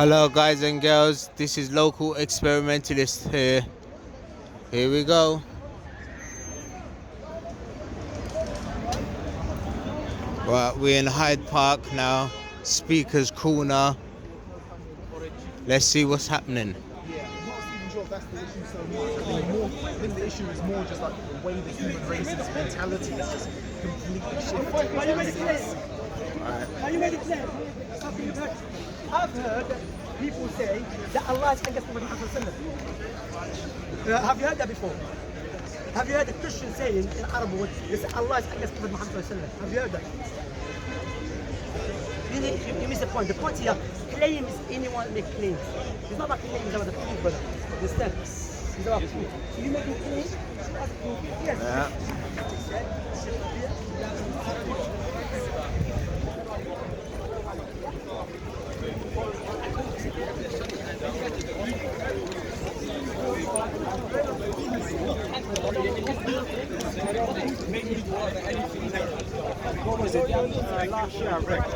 Hello guys and girls, this is local experimentalist here. Here we go. Right, we're in Hyde Park now, Speaker's Corner. Let's see what's happening. Yeah, I'm not even sure if that's the issue so much. I think the issue is more just like the way the human race's mentality is just completely shifted. Are you made it clear? Are you made it clear? I've heard people say that Allah is against Prophet Muhammad. Have you heard that before? Have you heard the Christian saying in Arabic, they say Allah is against Prophet Muhammad? Have you heard that? You miss the point. The point here, claims, anyone make claims. It's not about claims about the proof, brother. Understand? It's about proof. So you make a claim, that's proof. Yes. What was it? Last year I reckon.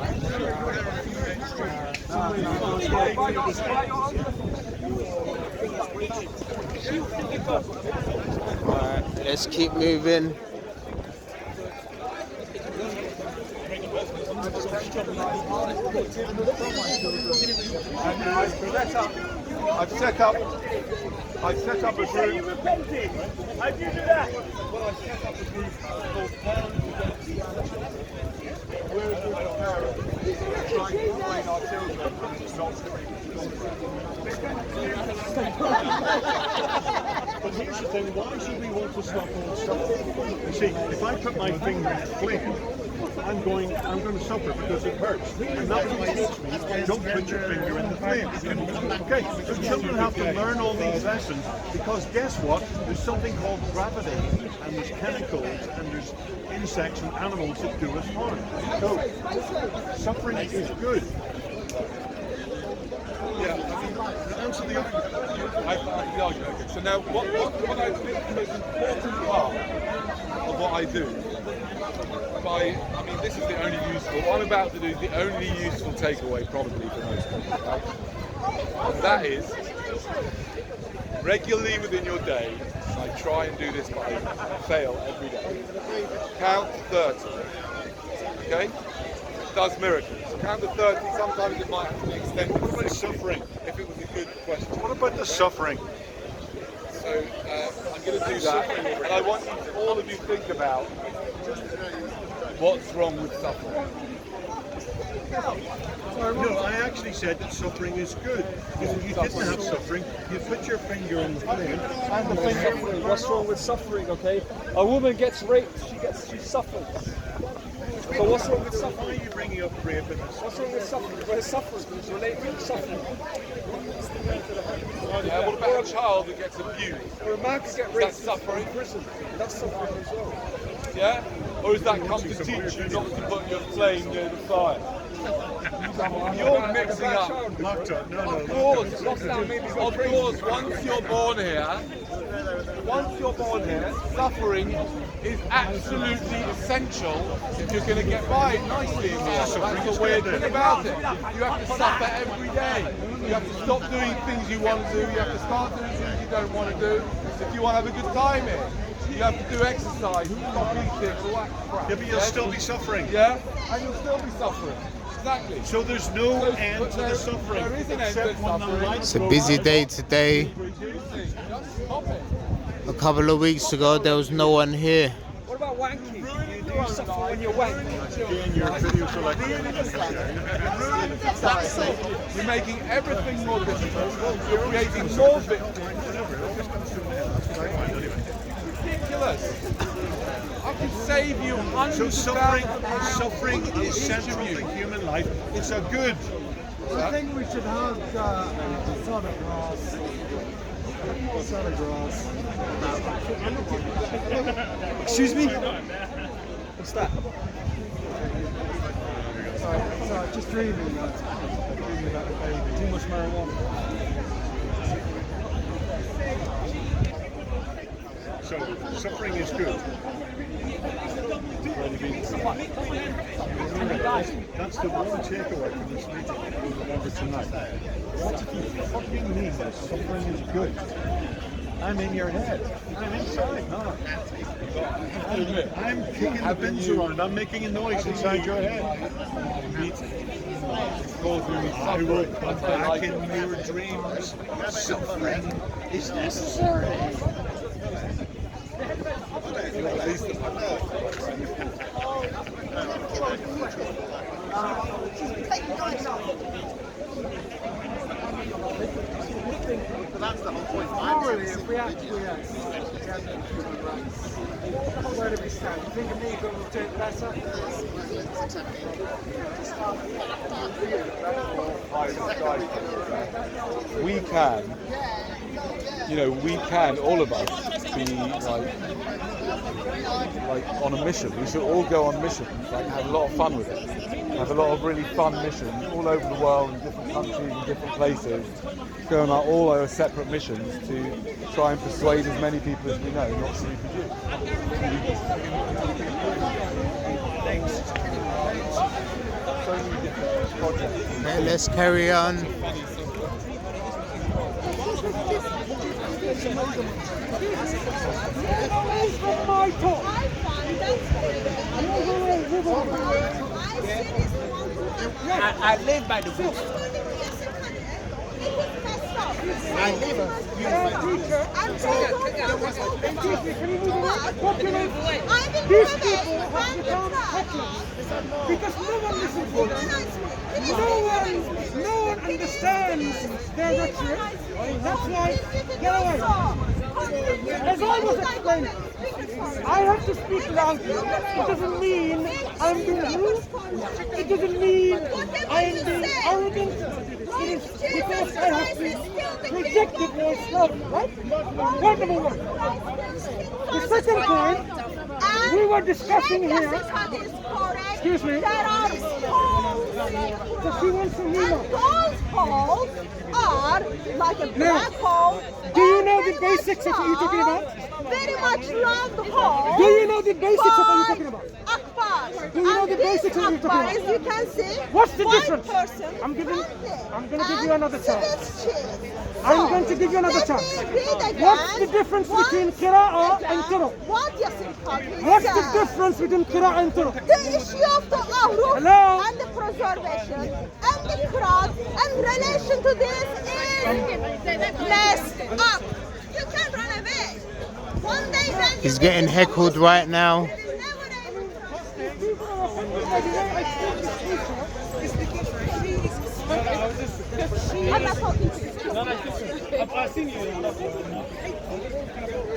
Alright, let's keep moving. I've set up a group. How do you do that? Well, I set up a group called Parents Against Humanity. We're a group of parents trying to train our children not to be. But here's the thing, why should we want to stop all suffering? You see, if I put my finger in the flame, I'm going to suffer because it hurts. And that will teach me, don't put your finger in the flame. Okay, so children have to learn all these lessons because guess what? There's something called gravity and there's chemicals and there's insects and animals that do us harm. So, suffering is good. Yeah, I mean, to answer the argument. Okay. So now, what I think the most important part of what I do, I mean, this is the only useful, what I'm about to do is the only useful takeaway probably for most people, right? And that is, regularly within your day, and I try and do this, but I fail every day, count 30, okay? It does miracles. Count to 30, sometimes it might have to be extended. What about suffering? If it was a good question. What about the suffering? So I'm going to do that, and I want you to, all of you think about what's wrong with suffering. No, I actually said that suffering is good. Because if you didn't have suffering, you put your finger in the flame. And the finger, what's wrong with suffering, okay? A woman gets raped, she suffers. So what's wrong with suffering? Why are you bringing up rape in this? What's wrong with suffering? Well, suffering is related to suffering. Yeah, what about a child who gets abused? Or a man can get raped. That's suffering. In prison. That's suffering as well. Yeah? Or is that come to teach you not to put your flame near the fire? You're mixing up. Of course, once you're born here, suffering is absolutely essential if you're going to get by nicely in life. That's the weird thing about it. You have to suffer every day. You have to stop doing things you want to do. You have to start doing things you don't want to do. If you want to have a good time here, you have to do exercise, stop eating, all that crap. Yeah, but you'll still be suffering. Yeah, and you'll still be suffering. Exactly. So there's no end to the suffering. There is an end to suffering. It's a busy day today. A couple of weeks ago there was no one here. What about wanking? Do you suffer when you're wanking? Doing your video selection. You're making everything more difficult. You're creating more victims. Ridiculous. I can save you hundreds So of thousands. suffering is central to human life. It's a good. I think we should have salad grass. Salad grass. Excuse me? What's that? Sorry, just dreaming. Dreaming about the baby. Too much marijuana. So suffering is good. Remember, that's the one takeaway from this meeting. Remember tonight. What do you mean that suffering is good? I'm in your head. I'm inside, no. I'm kicking the bins around. I'm making a noise inside your head. I will come back in your dreams. Suffering is necessary. That's the whole point. Morally, if we had human rights, where do we stand? Do you think illegal will do it better? We can, we can, all of us, be like on a mission. We should all go on missions, have a lot of fun with it. Have a lot of really fun missions all over the world, in different countries, in different places, going on all our separate missions to try and persuade as many people as we know not to reproduce. So many different projects. Okay, let's carry on. I live by the book. I live These people have become petty because no one listens to them. No one understands their rhetoric. That's why, get away. As I was explaining, I have to speak loudly. It doesn't mean I'm being rude. It doesn't mean I'm being arrogant. It is because I have to project the voice loudly, right? Point number one. The second point, we were discussing here. Excuse me. So she wants to hear. Those holes are like a black hole. Do you know the basics of what you're talking about? Very much round hole. Do you know the basics of what you're talking about? Akbar. Do you know the basics of what you're talking As about? you can see, What's the one difference? person I'm going to give you and another chance. six cheese. I'm going to give you another Let chance. me read again. What's the difference between qira'ah and qira'? What Yasin Qadri What's the said. difference between qira'ah and qira'? The issue of the ahruf Hello? and the preservation and the qira'at and relation to this is messed up. You can't run away. One day when He's getting heckled right now. I'm not talking to you. I've seen you.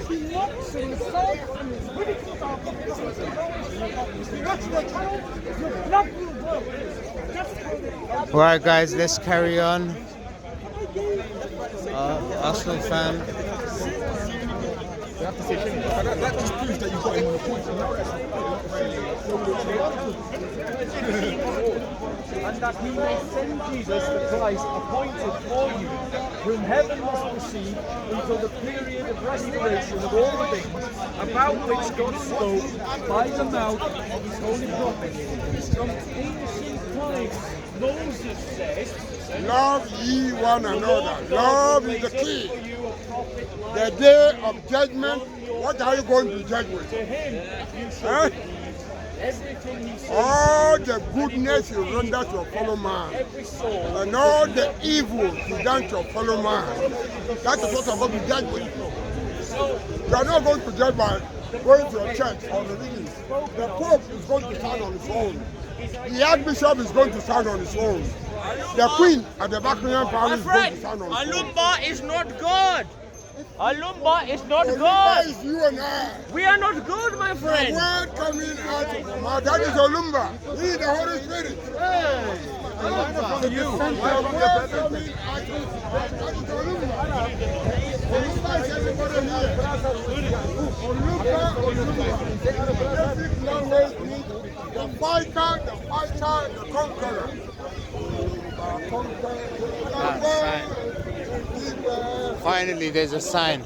She mocks and insults and ridicules our public. You watch the channel, your blood will boil. That's how they are. Alright guys, let's carry on. Arsenal fan. That just proves that you've got him on the point. And that he may send Jesus the Christ appointed for you, whom heaven must receive until the period of restoration of all the things, about which God spoke by the mouth of his holy prophets. From ancient times, Moses said, Love ye one another. Love is the key. The day of judgment, what are you going to judge with? to him you shall Huh? believe everything he says, All the goodness you render to a fellow man, every soul. and all the evil you done to a fellow man. That is what I'm going to judge with. You are not going to judge by going to a church or religion. The Pope is going to stand on his own. The Archbishop is going to stand on his own. The Queen at the Buckingham Palace is going to stand on his own. Alumba is not God. Alumba is not Olumba God. is you and I. We are not good, my The friend. word coming out of your mouth, that is Olumba. He is the Holy Spirit. The word coming out of your mouth, that is Olumba. Olumba is everybody here. Olumba. Basic language means the fighter, the conqueror. Finally, there's a sign.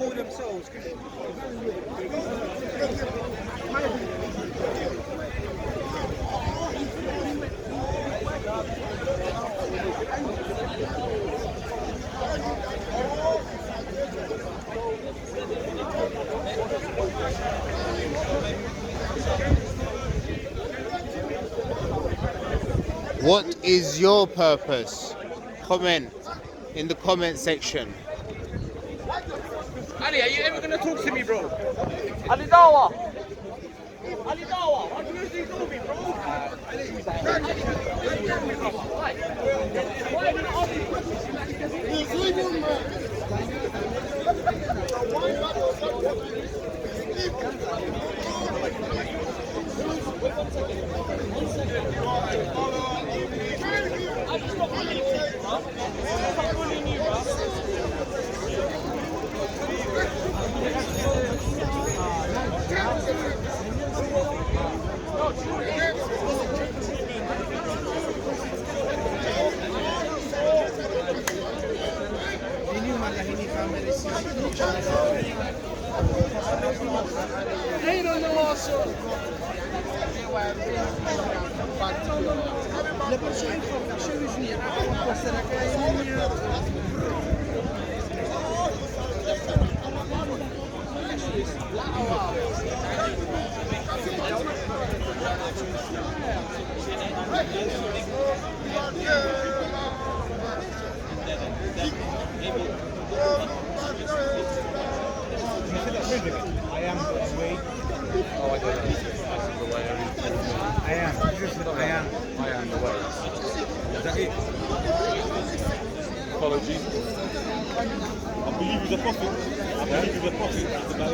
What is your purpose? Comment in the comment section. Ali, are you ever gonna talk to me, bro? Ali Dawa! Ali Dawa! Why do you usually call me, bro? Le persone che sono vicine a essere che I am the way. Oh, I don't know. The way I am. I am the way. Is that it? Follow Jesus. I believe he's a prophet. I believe he's a prophet.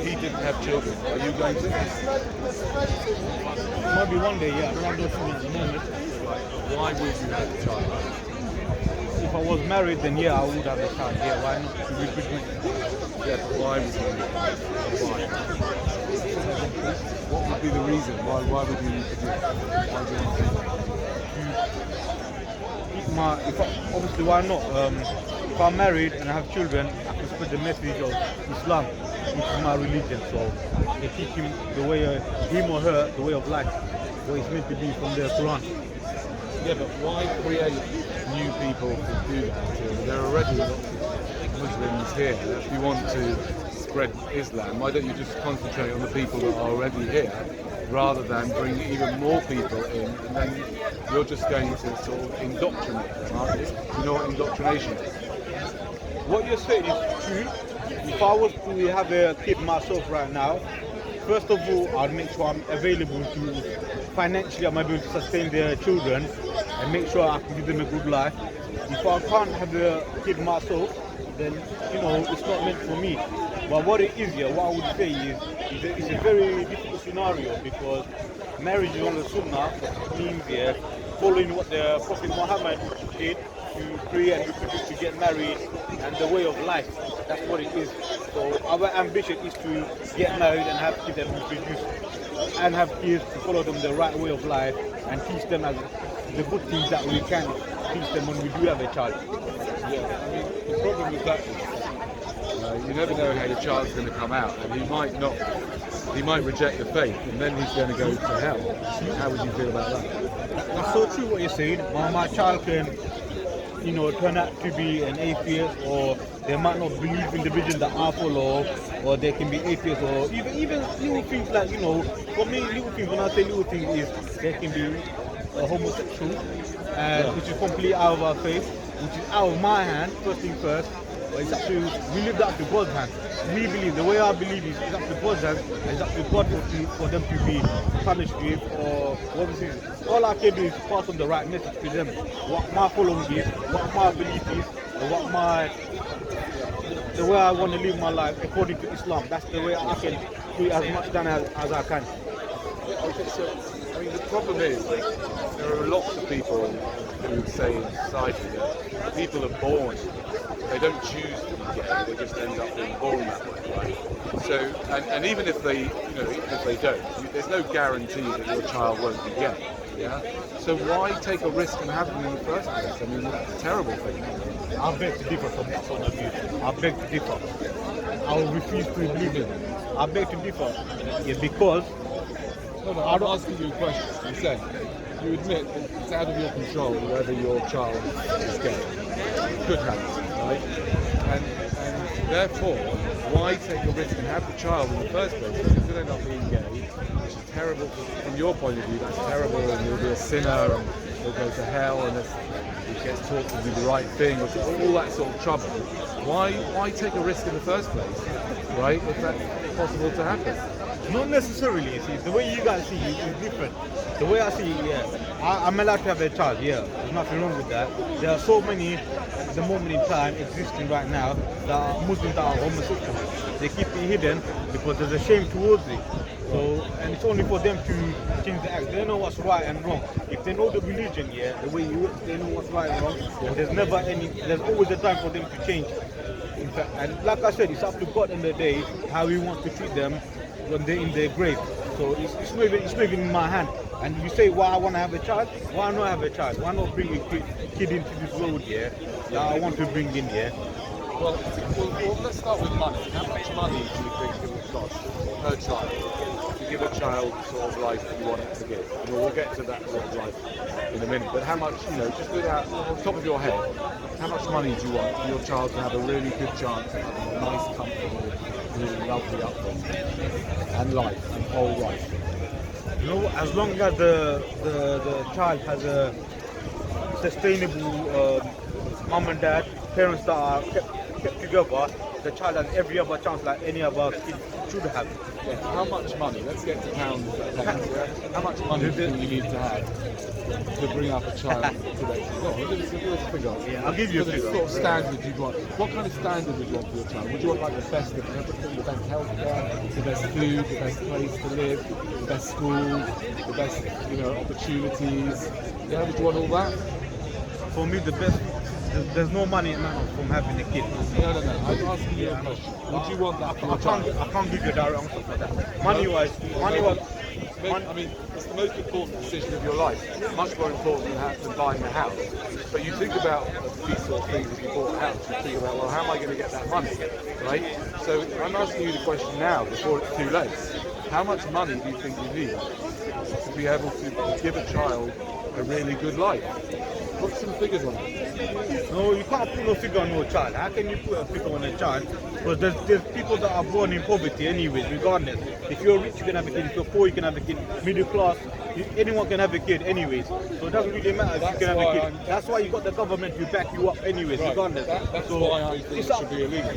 He didn't have children. Are you going to? Maybe one day, yeah. I don't know at the moment. Why would you have a child? If I was married, then yeah, I would have a child. Yeah, why not? To repeat me. Yeah, but why would you? Why? What would be the reason? Why would you need to do it? Why do you want to? Obviously, why not? If I'm married and I have children, I can spread the message of Islam, which is my religion. So they teach him the way, him or her, the way of life, what it's meant to be from the Quran. Yeah, but why create new people to do that? There are already lots of Muslims here. If you want to spread Islam, why don't you just concentrate on the people that are already here, rather than bring even more people in, and then you're just going to sort of indoctrinate them, aren't you? You know what indoctrination is? What you're saying is true. If I was to have a kid myself right now, first of all, I'd make sure I'm available to, financially I'm able to sustain their children and make sure I can give them a good life. If I can't have a kid myself, then, you know, it's not meant for me. But what it is here, what I would say is it's a very difficult scenario, because marriage is on the sunnah, means here, following what the Prophet Muhammad did, to create and reproduce, to get married, and the way of life. That's what it is. So our ambition is to get married and have kids and reproduce, and have kids to follow them the right way of life and teach them as the good things that we can teach them when we do have a child. Yeah, I mean, the problem with that is you never know how your child's going to come out, and he might reject the faith, and then he's going to go to hell. How would you feel about that? That's so true what you're saying. My child can, you know, turn out to be an atheist, or they might not believe in the religion that I follow, or they can be atheists, or even little things like, you know, for me, little things, when I say little things, is they can be homosexual, which is completely out of our faith, which is out of my hand, first thing first. But it's up to, we leave that up to God's hand. We believe, the way I believe is it's up to God's hand, and it's up to God for them to be punished with, or what is it. All I can do is pass on the right message to them. What my following is, what my belief is, and the way I want to live my life according to Islam. That's the way I can do as much done as I can. Okay, so, I mean, the problem is there are lots of people who would say in society that people are born, they don't choose to be gay, they just end up being born that way, right? So, and even if they, you know, even if they don't, there's no guarantee that your child won't be gay, yeah? So why take a risk and have them in the first place? I mean, it's a terrible thing. I beg to differ from that point of view. I beg to differ. I will refuse to believe it. I beg to differ. Yeah, because No, I'm asking you a question. You say, you admit that it's out of your control whether your child is gay. It could happen, right? And Therefore, why take a risk and have the child in the first place? Because it's going to end up being gay, which is terrible from your point of view. That's terrible, and you'll be a sinner, and you'll go to hell, and he gets taught to do the right thing, or all that sort of trouble. Why take a risk in the first place, right? If that's possible to happen. Not necessarily. See, the way you guys see it is different. The way I see it, yeah, I'm allowed to have a child. Yeah, there's nothing wrong with that. There are so many, at the moment in time, existing right now that are Muslims that are homosexual. They keep it hidden because there's a shame towards it. So, and it's only for them to change the act. They know what's right and wrong. If they know the religion, yeah, the way they know what's right and wrong. There's always a time for them to change. In fact, and like I said, it's up to God in the day how He wants to treat them when they're in their grave. So it's not even in my hand. And you say, why I want to have a child? Why not have a child? Why not bring a kid into this world here that I want to bring in here? Well, let's start with money. How much money do you think it would cost per child to give a child the sort of life that you want it to give? And we'll get to that sort of life in a minute. But how much, just without, on top of your head, how much money do you want for your child to have a really good chance of having a nice, comfortable, really lovely upbringing and life, and whole life? As long as the child has a sustainable mom and dad, parents that are kept together, the child has every other chance like any of our kids should have. Yeah. How much money? Let's get to pounds. How much money do you need to have to bring up a child today? Give us a figure. Yeah, I'll give you a figure. What sort of standard you'd want? What kind of standard would you want for your child? Would you want like the best of everything, the best healthcare, the best food, the best place to live, the best schools, the best opportunities? Yeah, would you want all that? For me, the best. There's no money in that from having a kid. No. I'm asking you a question. Would you want that for your child? I can't give you a direct answer for that. Money-wise. I mean, it's the most important decision of your life. Much more important than buying a house. But you think about these sort of things if you bought a house. You think about, well, how am I going to get that money, right? So I'm asking you the question now, before it's too late. How much money do you think you need to be able to give a child a really good life? Put some figures on it. No, you can't put no figure on your child. How can you put a figure on a child? Because there's people that are born in poverty anyways, regardless. If you're rich, you can have a kid. If you're poor, you can have a kid. Middle class, anyone can have a kid anyways. So it doesn't really matter if you can have a kid. That's why you got the government to back you up anyways, regardless. That's why I think it should be illegal.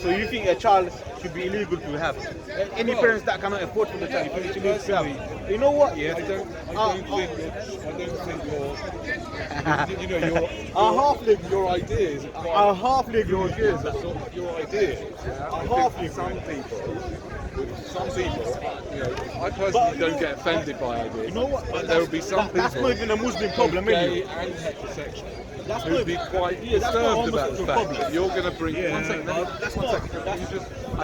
So you think a child should be illegal to have? Any parents that cannot afford for the child, you think it's illegal to have? You know what? Yeah. I don't think you're half-leg. Your ideas. A half-leg. Your ideas. Your ideas. A half-leg. Some people, I personally don't get offended by ideas. You know what? But there will be some people. That's not even a Muslim problem, gay is it? and heterosexual. That's who'd be quite disturbed about the fact that you're going to bring. One second. I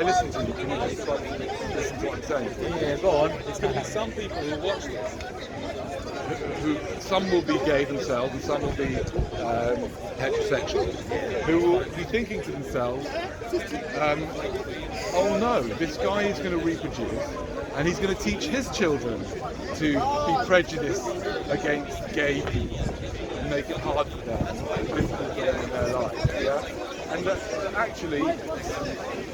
listen to you. Can you just listen to what I'm saying? Yeah, go on. It's going to be some people who watch this. Who some will be gay themselves and some will be heterosexual, who will be thinking to themselves, oh no, this guy is going to reproduce and he's going to teach his children to be prejudiced against gay people and make it hard for them and difficult for them in their lives. Yeah? And actually,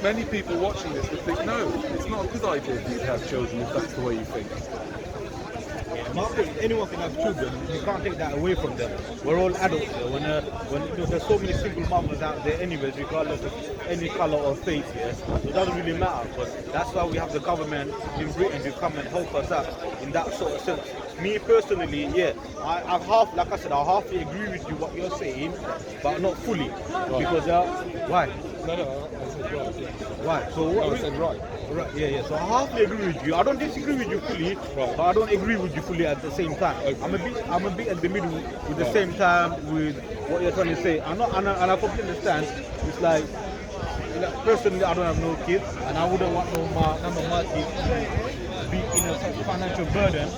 many people watching this would think, no, it's not a good idea for you to have children if that's the way you think. Anyone can have children. You can't take that away from them. We're all adults. When there's so many single mothers out there, anyways, regardless of any color or faith. Yeah, so it doesn't really matter. But that's why we have the government in Britain to come and help us out in that sort of sense. Me personally, yeah, I halfly agree with you what you're saying, but not fully. Right. Because why? No, I said right. Why? So what? I said right. Right, yeah. So I halfly agree with you. I don't disagree with you fully, but I don't agree with you fully at the same time. Okay. I'm a bit in the middle with the same time with what you're trying to say. And I completely understand. It's like personally, I don't have no kids, and I wouldn't want none of my kids to be in a such financial burden.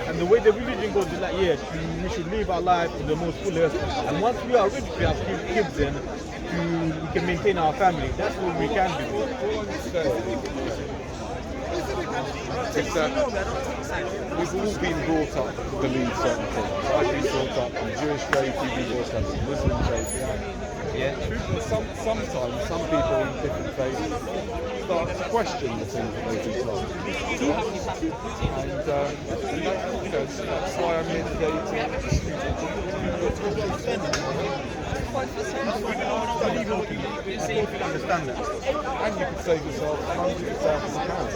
And the way the religion goes is like, yeah, we should live our life in the most fullest. And once we are ready to have kids, then we can maintain our family. That's what we can do. All I'm saying is, is that we've all been brought up to believe certain things. I've been brought up in Jewish faith, you've been brought up in Muslim faith. Sometimes some people in different faiths start to question the things that they've been told. And that's why I'm here today Understand that. and you can save yourself hundreds of thousands of pounds.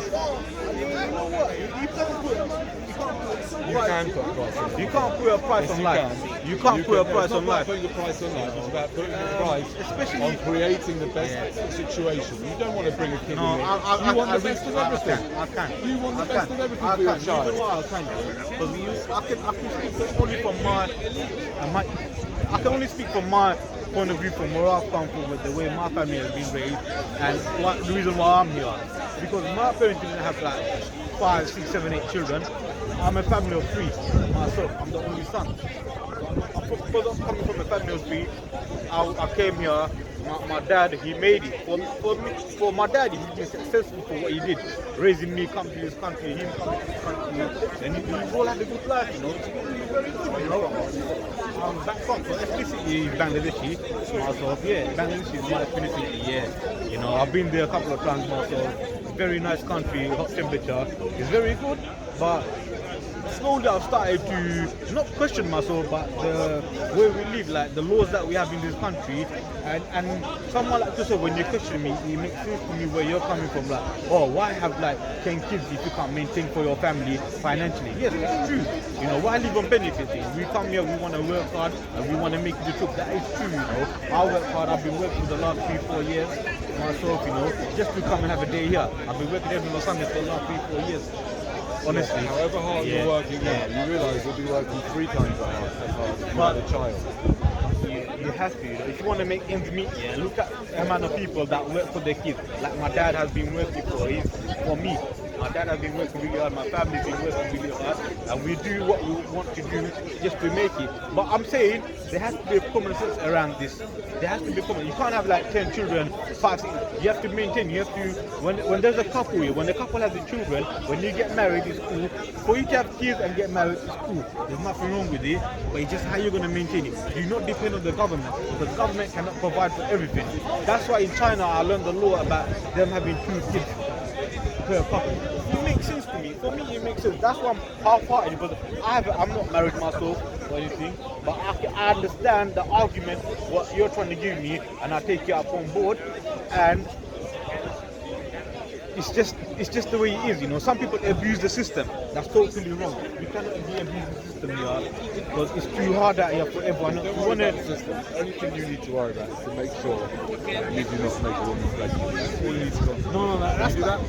You can put a price on You can't put a price Yes, on you life. can. You can't put a price It's on not about life. putting a price on life, it's about putting a price especially- on creating the best situation. You don't want to bring a kid No, in here. You want the best of everything. I can. You want the I best can. of everything I for your can. child. You know what I can? Because I can speak only from my I can only speak from my point of view, from where I've come from, with the way my family has been raised, and the reason why I'm here. Because my parents didn't have like 5, 6, 7, 8 children. I'm a family of 3 myself. I'm the only son. Because I'm coming from a family of 3, I came here. My dad, he made it. For my dad, he's been successful for what he did. Raising me, come to this country, him come to this country. And he all had a good life, you know. Very good, you know. I'm back from ethnicity Bangladeshi myself, Bangladeshi is my ethnicity, You know, I've been there a couple of times myself. Very nice country, hot temperature. It's very good, but slowly I've started to not question myself, but the way we live, like the laws that we have in this country, and someone like yourself, when you question me, it makes sense to me where you're coming from, like, oh, why have like 10 kids if you can't maintain for your family financially? Yes, it's true. You know, why live on benefiting? We come here, we want to work hard, and we want to make the trip. That is true, you know. I work hard, I've been working for the last 3-4 years myself, you know, just to come and have a day here. I've been working every Sunday for the last 3-4 years. Honestly, however hard you're working now, you realise you'll be working 3 times as hard if you had a child. You have to, you know, if you want to make ends meet, look at the amount of people that work for their kids. Like my dad has been working for me. My dad has been working really hard, my family's been working really hard, and we do what we want to do just to make it. But I'm saying there has to be a common sense around this. There has to be common. You can't have like 10 children, 5, 6. You have to maintain. You have to, when there's a couple here, when the couple has the children, when you get married, it's cool. For you to have kids and get married, it's cool. There's nothing wrong with it, but it's just how you're going to maintain it. Do not depend on the government, because the government cannot provide for everything. That's why in China I learned a lot about them having 2 kids per couple. It makes sense to me. For me, it makes sense. That's why I'm half-hearted, because I'm not married myself or anything, but I understand the argument, what you're trying to give me, and I take it up on board. And it's just the way it is, you know. Some people abuse the system. That's totally wrong. You cannot abuse the system here, because it's too hard out here for everyone. You want to system. The only thing you need to worry about is to make sure you do not make a woman pregnant. That's all you need to concentrate. No, that's do that?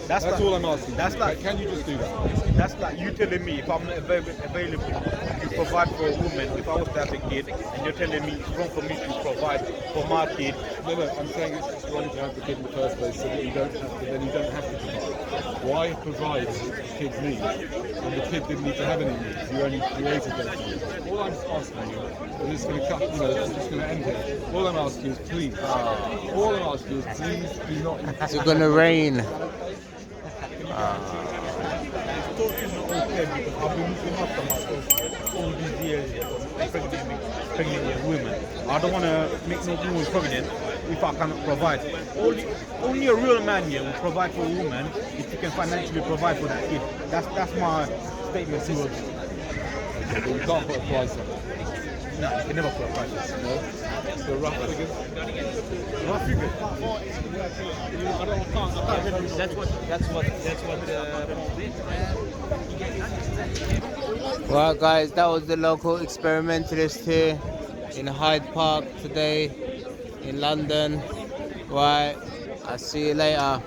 That's like, all I'm asking. That's like, can you just do that? That's like you telling me if I'm not available to provide for a woman, if I was to have a kid, and you're telling me it's wrong for me to provide for my kid. No, I'm saying it's just wrong to have the kid in the first place, so that you don't have to. Then you don't have to provide. Why provide what the kids need when the kid didn't need to have any needs? You only created those needs. All I'm asking you, and it's going to cut. You know, it's just going to end here. All I'm asking you is please. All I'm asking you is please do not. It's gonna rain. Talking not okay, because I've been looking after myself all these years, pregnant young women. I don't want to make no woman pregnant if I cannot provide. Only a real man here will provide for a woman if you can financially provide for that kid. That's my statement to her. You can't put a price on it. No, you can never put a price on it. No? So rough figures. Rough figures. That's what. Well, guys, that was the local experimentalist here in Hyde Park today in London. Right, I'll see you later.